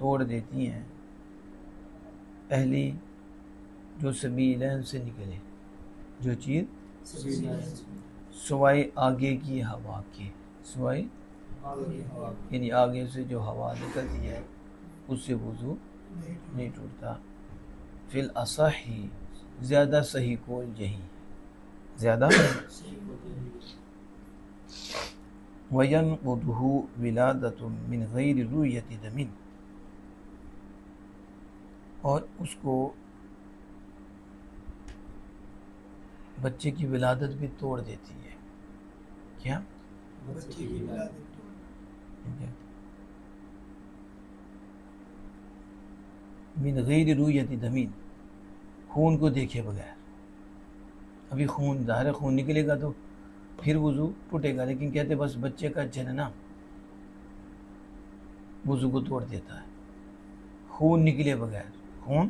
توڑ دیتی ہیں پہلی جو سبیلین سے نکلے، جو چیز سوائے آگے کی ہوا کے، سوائے یعنی آگے سے جو ہوا نکلتی ہے اس سے وضو نہیں ٹوٹتا۔ فی الاصح زیادہ صحیح قول یہی، زیادہ وَيَنْقُضُهُ وِلَادَةٌ مِّنْ غَيْرِ رُؤْيَةِ دَمٍ، اور اس کو بچے کی ولادت بھی توڑ دیتی ہے۔ کیا؟ بچے کی ولادت من غیر رویت دمین، خون کو دیکھے بغیر۔ ابھی خون ظاہر خون نکلے گا تو پھر وضو ٹوٹے گا، لیکن کہتے بس بچے کا جننا وضو کو توڑ دیتا ہے، خون نکلے بغیر۔ خون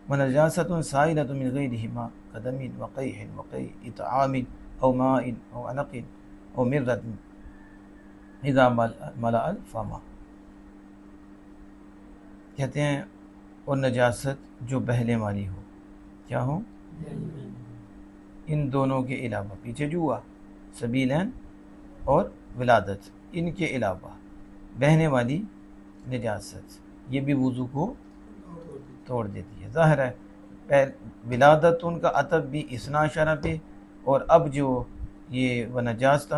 ونجاست سائلۃ من غیرہما کدم وقیح وقیع اطعام او ماء او عنق او مرۃ اذا ملأ الفم، کہتے ہیں اور نجاست جو بہنے والی ہو، کیا ہو؟ ان دونوں کے علاوہ، پیچھے جو ہوا سبیلین اور ولادت، ان کے علاوہ بہنے والی نجاست یہ بھی وضو کو توڑ دیتی ہے۔ ظاہر ہے ولادت ان کا عطف بھی اسنا اشارہ پہ، اور اب جو یہ ونجاست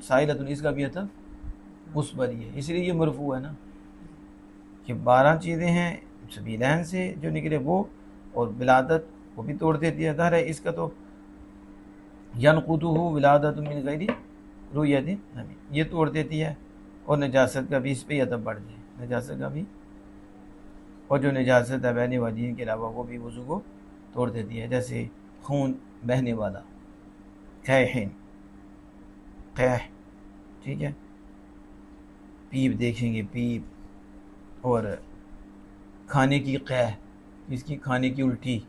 سائلۃ اس کا بھی عطف اس پر ہی ہے، اس لیے یہ مرفوع ہے نا کہ 12 چیزیں ہیں سبیلین سے جو نکلے وہ، اور ولادت وہ بھی توڑ دیتی ہے۔ ظاہر ہے اس کا تو ینقضہ ولادۃ من غیر رؤیۃ دم، یہ توڑ دیتی ہے، اور نجاست کا بھی اس پہ عطف بڑھ جائے، نجاست کا بھی، اور جو نجاست ہے بہنے والی ان کے علاوہ وہ بھی وضو کو توڑ دیتی ہے، جیسے خون بہنے والا قیحن، قیح، ٹھیک ہے، پیپ دیکھیں گے، پیپ، اور کھانے کی قیح، جس کی کھانے کی الٹی،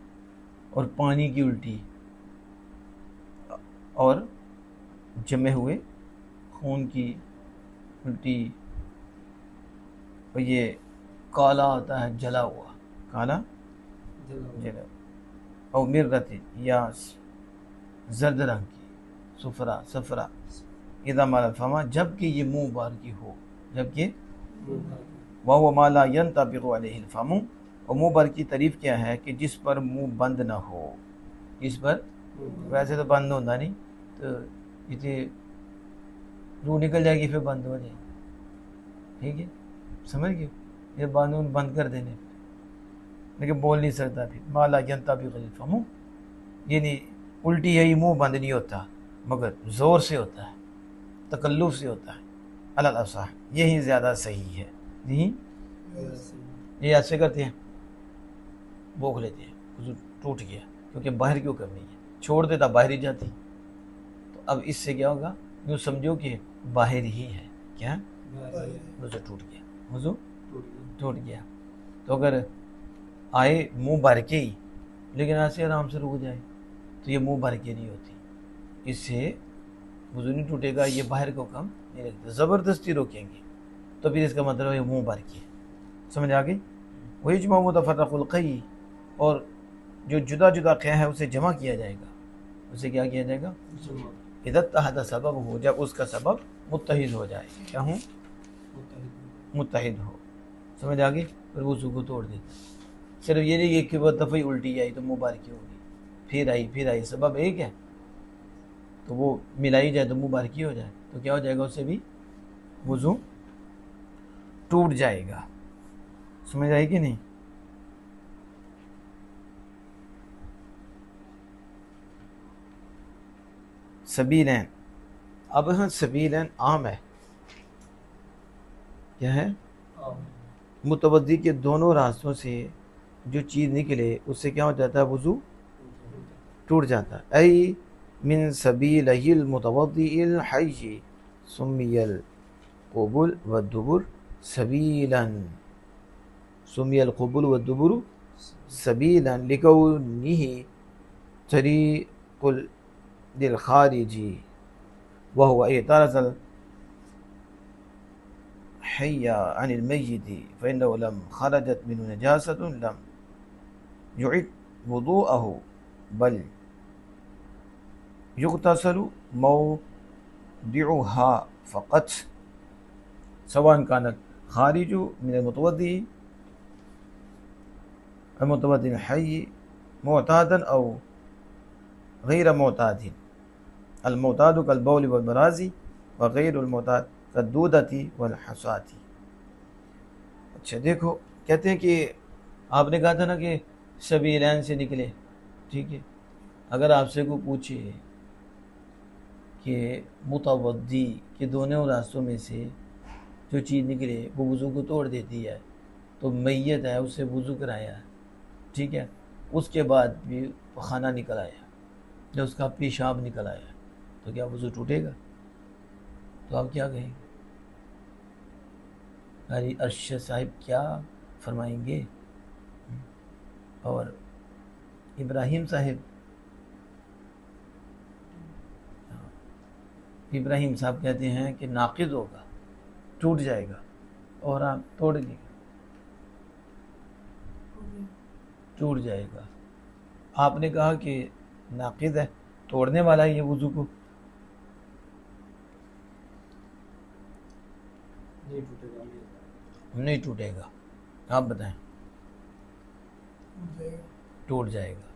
اور پانی کی الٹی، اور جمے ہوئے خون کی الٹی، اور یہ کالا ہوتا ہے جلا ہوا، کالا جلا، اور مرت یا زرد رنگ کی، صفرا اذا مال الفما، جب کہ یہ منہ بار کی ہو، جب کہ وَهُوَ مَا لَا يَنْطَبِقُ عَلَيْهِ الْفَمُ، اور منہ بر کی تعریف کیا ہے کہ جس پر منہ بند نہ ہو، جس پر ویسے تو بند ہوتا نہیں، تو یہ روح نکل جائے گی پھر بند ہو جائے گی، ٹھیک ہے، سمجھ گئے، یہ بند کر دینے، لیکن بول نہیں سکتا پھر مَا لَا يَنْطَبِقُ عَلَيْهِ الْفَمُ، یعنی الٹی ہے، منہ بند نہیں ہوتا مگر زور سے ہوتا ہے، تکلف سے ہوتا ہے، علی الاصح یہی زیادہ صحیح ہے۔ جی یہ ایسے کرتے ہیں، بوکھ لیتے ہیں، وضو ٹوٹ گیا، کیونکہ باہر کیوں کرنی ہے، چھوڑ دیتا باہر ہی جاتی، تو اب اس سے کیا ہوگا، یوں سمجھو کہ باہر ہی ہے، کیا وضو ٹوٹ گیا، وضو ٹوٹ گیا۔ تو اگر آئے منہ بھر کے ہی لیکن ایسے آرام سے رک جائے تو یہ منہ بھر کے نہیں ہوتی، اس سے وضو نہیں ٹوٹے گا، یہ باہر کو کم نہیں رکھتے، زبردستی روکیں گے تو پھر اس کا مطلب ہے منہ بھر کے، سمجھ آ گئی۔ وَيُجْمَعُ مُتَفَرَّقُ الْقَيْءِ، اور جو جدا جدا قیح ہے اسے جمع کیا جائے گا، اسے کیا کیا جائے گا، اِذَا اتَّحَدَ سَبَبُهُ، جب اس کا سبب متحد ہو جائے، کیا ہوں، متحد ہو، سمجھ آ گئی، پھر وضو کو توڑ دیتا۔ صرف یہ نہیں کہ وہ دفعہ الٹی آئی تو منہ بھر کی ہوگی، پھر آئی سبب ایک ہے تو وہ ملائی جائے تو منہ بھر کی ہو جائے تو کیا ہو جائے گا، اس سے بھی وضو ٹوٹ جائے گا، سمجھ آئی کہ نہیں۔ سبیلین، اب ہاں سبیلین عام ہے، کیا ہے، متودی کے دونوں راستوں سے جو چیز نکلے اس سے کیا ہو جاتا ہے، وضو ٹوٹ جاتا ہے۔ ای من سبیلہ المتوضی الحی سمی القبل والدبر سبیلا، سمی القبل والدبر سبیلا لکونہ طریق للخارجی وهو اعتراض الحي عن الميت فإنه لم خرجت منه نجاسة لم يعد وضوءه بل يغتسل موضعها فقط سواء كانت خارج من المتوضئ الحي معتادا أو غير معتاد المعتاد كالبول والبراز وغیر المعتاد كالدودة والحصاة. اچھا دیکھو کہتے ہیں کہ آپ نے کہا تھا نا کہ سبیلین سے نکلے، ٹھیک ہے. اگر آپ سے کوئی پوچھے کہ متوضی کے دونوں راستوں میں سے جو چیز نکلے وہ وضو کو توڑ دیتی ہے، تو میت ہے اس سے وضو کرایا، ٹھیک ہے، اس کے بعد بھی خانہ نکل آیا یا اس کا پیشاب نکل آیا، تو کیا وضو ٹوٹے گا؟ تو آپ کیا کہیں گے؟ قاری ارشد صاحب کیا فرمائیں گے؟ اور ابراہیم صاحب کہتے ہیں کہ ناقض ہوگا، ٹوٹ جائے گا. اور آپ توڑ دیں گے، ٹوٹ جائے گا. آپ نے کہا کہ ناقض ہے، توڑنے والا ہے یہ وضو کو. نہیں ٹوٹے گا. آپ بتائیں. ٹوٹ جائے گا.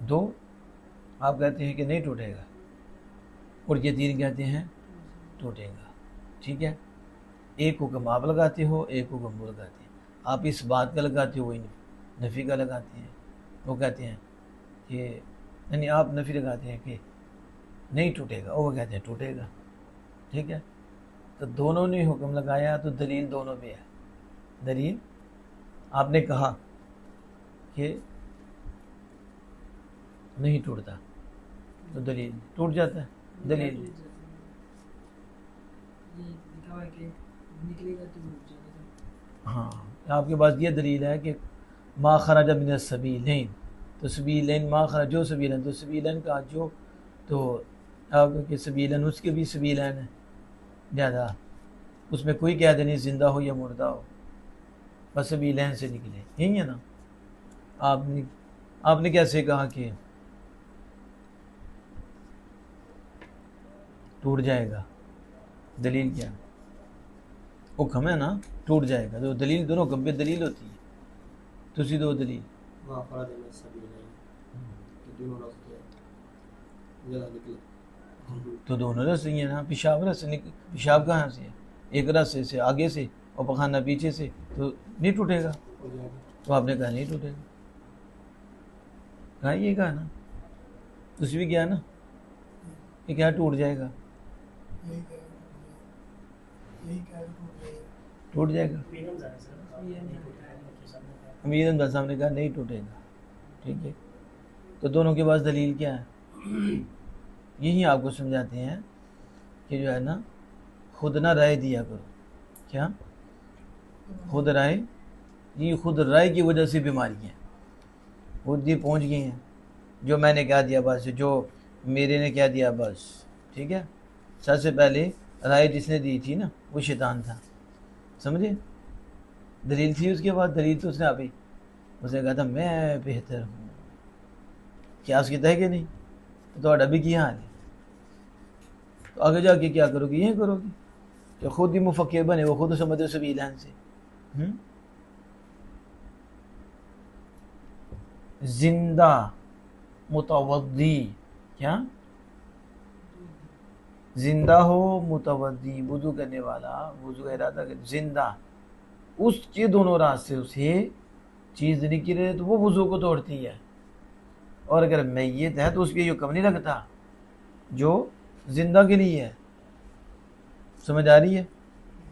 دو آپ کہتے ہیں کہ نہیں ٹوٹے گا، اور یہ تین کہتے ہیں ٹوٹے گا. ٹھیک ہے، ایک حکم آپ لگاتے ہو، ایک حکم وہ لگاتے ہیں. آپ اس بات کا لگاتے ہو، وہی نفی کا لگاتے ہیں. وہ کہتے ہیں کہ یعنی آپ نفی لگاتے ہیں کہ نہیں ٹوٹے گا، اور وہ کہتے ہیں ٹوٹے گا. ٹھیک ہے، تو دونوں نے حکم لگایا تو دلیل دونوں پہ ہے. دلیل آپ نے کہا کہ نہیں ٹوٹتا، تو دلیل ٹوٹ جاتا ہے. دلیل ہاں، آپ کے پاس یہ دلیل ہے کہ ما خرج من السبیلین، تو سبیلین ما خرج جو سبیلین، تو سبیلین کا جو تو آپ کے سبیلین اس کے بھی سبیلین ہیں زیادہ، اس میں کوئی قید نہیں زندہ ہو یا مردہ ہو، بس سبیلین سے نکلے. یہی ہے نا. آپ نے کیسے کہا کہ ٹوٹ جائے گا؟ دلیل کیا؟ حکم ہے نا، ٹوٹ جائے گا. تو دلیل دونوں حکم پہ دلیل ہوتی ہے. تو اسی دو دلیل تو دونوں راستے ہیں نا. پیشاب راستے، پیشاب کہاں سے ہے؟ ایک راستے سے آگے سے اور پخانہ پیچھے سے، تو نہیں ٹوٹے گا. تو آپ نے کہا نہیں ٹوٹے گا. کہا یہ کہا نا، اس بھی کیا نا کہ کیا ٹوٹ جائے گا، ٹوٹ جائے گا. امیر احمد صاحب نے کہا نہیں ٹوٹے گا. ٹھیک ہے، تو دونوں کے پاس دلیل کیا ہے؟ یہی آپ کو سمجھاتے ہیں کہ جو ہے نا خود نہ رائے دیا کرو. کیا خود رائے؟ یہ خود رائے کی وجہ سے بیماریاں خود یہ پہنچ گئی ہیں. جو میں نے کہہ دیا بس، جو میرے نے کہہ دیا بس. ٹھیک ہے، سب سے پہلے رائے جس نے دی تھی نا وہ شیطان تھا، سمجھے. دلیل تھی اس کے بعد، دلیل تو اس نے ابھی اس نے کہا تھا میں بہتر ہوں. کیا اس کی طے کہ نہیں؟ تو ابھی کی حال ہے. تو آگے جا کے کیا کرو گی؟ یہ کرو گی کہ خود ہی مفکر بنے، وہ خود سمجھے سبیلین سے. زندہ متوضی، کیا زندہ ہو متوضی وضو کرنے والا، وضو کا ارادہ کر زندہ، اس کے دونوں راستے اسے چیز نکلے تو وہ وضو کو توڑتی ہے. اور اگر میت ہے تو اس کے یہ حکم نہیں لگتا جو زندہ کے لیے ہے. سمجھ آ رہی ہے؟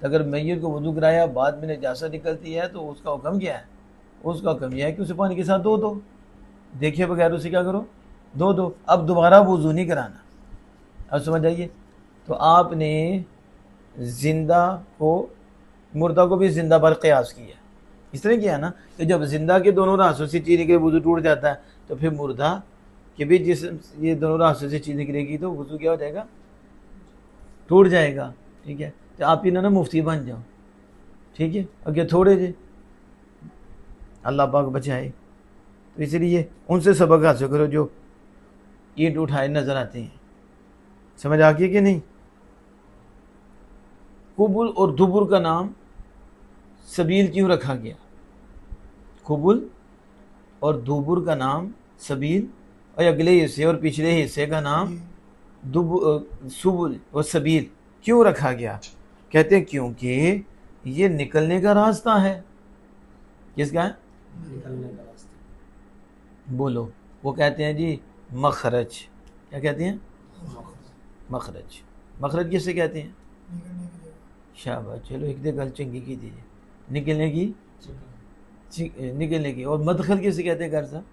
اگر میت کو وضو کرایا بعد میں نجاست نکلتی ہے تو اس کا حکم کیا ہے؟ اس کا حکم یہ ہے کہ اسے پانی کے ساتھ دو دیکھے بغیر اسے کیا کرو؟ دو. اب دوبارہ وضو نہیں کرانا. اب سمجھ آئیے؟ تو آپ نے زندہ کو مردہ کو بھی زندہ پر قیاس کیا. اس طرح کیا ہے نا کہ جب زندہ کے دونوں راستوں سے چیز کے وضو ٹوٹ جاتا ہے تو پھر مردہ کہ بھی جسم یہ دونوں راستوں سے چیز نکلے گی تو وضو کیا ہو جائے گا؟ ٹوٹ جائے گا. ٹھیک ہے، تو آپ ہی نا مفتی بن جاؤ. ٹھیک ہے، اگے تھوڑے جے اللہ پاک بچائے. تو اس لیے ان سے سبق حاصل کرو جو اینٹ اٹھائے نظر آتے ہیں. سمجھ آ گئی کہ نہیں؟ قبل اور دبر کا نام سبیل کیوں رکھا گیا؟ قبل اور دبر کا نام سبیل، اور اگلے حصے اور پچھلے حصے کا نام سبل اور سبیل کیوں رکھا گیا؟ کہتے ہیں کیونکہ یہ نکلنے کا راستہ ہے. کس کا ہے؟ نکلنے کا راستہ. بولو. وہ کہتے ہیں جی مخرج. کیا کہتے ہیں؟ مخرج. مخرج کس سے کہتے ہیں؟ شاباش، چلو ایک دے گل چنگی کی دیجیے. نکلنے کی، نکلنے کی. اور مدخل کس سے کہتے ہیں؟ گھر صاحب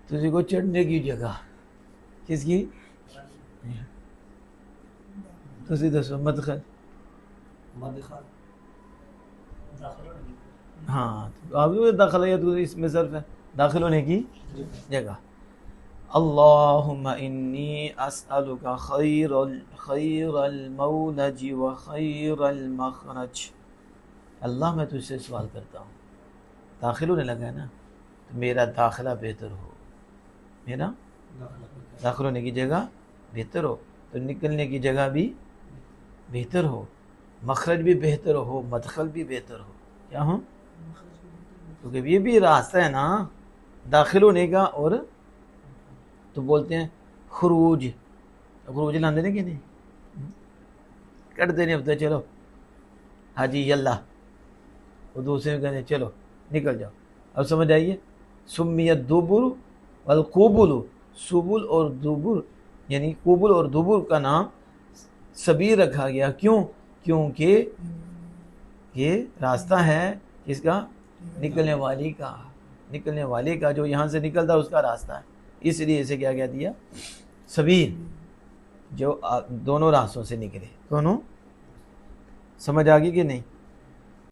تجھے کو چڑھنے کی جگہ کس کی؟ تسی دسو. مدخل ہاں آپ داخلہ یا تو اس میں ظرف ہے داخل ہونے کی جگہ. اللہم انی اسألک خیر المولج و خیر المخرج. اللہ میں تجھ سے سوال کرتا ہوں، داخل ہونے لگا ہے نا، تو میرا داخلہ بہتر ہو، میرا داخل ہونے کی جگہ بہتر ہو، تو نکلنے کی جگہ بھی بہتر ہو، مخرج بھی بہتر ہو، مدخل بھی بہتر ہو. کیا ہوں؟ کیونکہ یہ بھی راستہ ہے نا داخل ہونے کا. اور تو بولتے ہیں خروج، خروج لاندے نے کہ نہیں، کٹ دینے ہوتا ہے. چلو حاجی یلا، وہ دوسرے کہتے ہیں چلو نکل جاؤ. اب سمجھ آئیے. سمیت دبر والقبل، سبل اور دبر، یعنی قبل اور دبر کا نام سبیل رکھا گیا. کیوں؟ کیونکہ یہ راستہ ہے کس کا؟ نکلنے والی کا. نکلنے والے کا، جو یہاں سے نکلتا ہے اس کا راستہ ہے. اس لیے اسے کیا کہہ دیا؟ سبیل، جو دونوں راستوں سے نکلے. دونوں. سمجھ آ گئی کہ نہیں؟